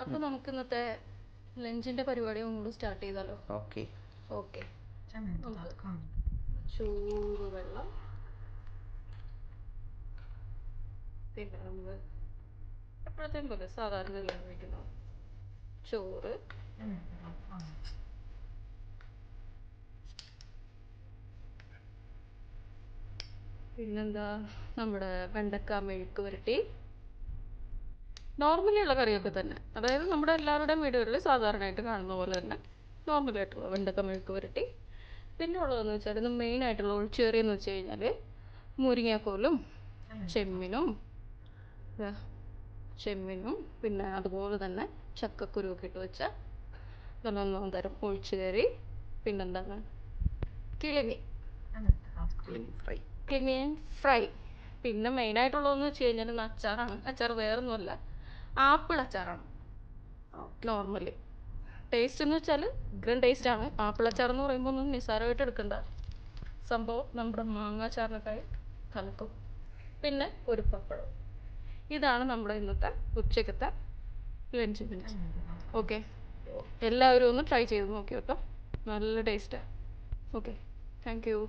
അപ്പോൾ നമുക്ക് ഇന്നത്തെ ലഞ്ചിൻ്റെ പരിപാടി ഒന്നുകൂടി സ്റ്റാർട്ട് ചെയ്താലോ? ഓക്കെ. ഓക്കെ, ചൂട് വെള്ളം, പിന്നെ നമ്മൾ എപ്പോഴത്തേക്കും പോലെ സാധാരണ വെള്ളം ഒഴിക്കുന്നു, ചോറ്, പിന്നെന്താ നമ്മുടെ വെണ്ടക്ക മെഴുക്ക് പുരട്ടി, നോർമലി ഉള്ള കറിയൊക്കെ തന്നെ, അതായത് നമ്മുടെ എല്ലാവരുടെയും വീടുകളിൽ സാധാരണയായിട്ട് കാണുന്ന പോലെ തന്നെ നോർമലായിട്ടുള്ള വെണ്ടക്ക മെഴുക്ക് പുരട്ടി. പിന്നെ ഉള്ളതെന്ന് വെച്ചാൽ ഇത് മെയിനായിട്ടുള്ള ഒഴിച്ചുകറി എന്ന് വെച്ച് കഴിഞ്ഞാൽ മുരിങ്ങാക്കോലും ചെമ്മീനും പിന്നെ അതുപോലെ തന്നെ ചക്കക്കുരുവൊക്കെ ഇട്ട് വെച്ച നല്ലൊന്നാം തരം ഒഴിച്ചുകറി. പിന്നെന്താണ് കിളിമീൻ ഫ്രൈ. കിളിമീൻ ഫ്രൈ. പിന്നെ മെയിനായിട്ടുള്ളതെന്ന് വെച്ച് കഴിഞ്ഞാൽ അച്ചാറാണ്. അച്ചാർ വേറൊന്നുമല്ല, ആപ്പിൾ അച്ചാറാണ്. നോർമലി ടേസ്റ്റ് എന്ന് വെച്ചാൽ ഉഗ്രൻ ടേസ്റ്റാണ്. ആപ്പിൾ അച്ചാർ എന്ന് പറയുമ്പോൾ ഒന്നും നിസ്സാരമായിട്ട് എടുക്കണ്ട സംഭവം, നമ്മുടെ മാങ്ങാച്ചാറിനൊക്കെ കലക്കും. പിന്നെ ഒരു പപ്പടം. ഇതാണ് നമ്മുടെ ഇന്നത്തെ ഉച്ചക്കത്തെ ലഞ്ച്. ഓക്കെ, എല്ലാവരും ഒന്ന് ട്രൈ ചെയ്ത് നോക്കി കേട്ടോ, നല്ല ടേസ്റ്റാണ്. Okay, thank you.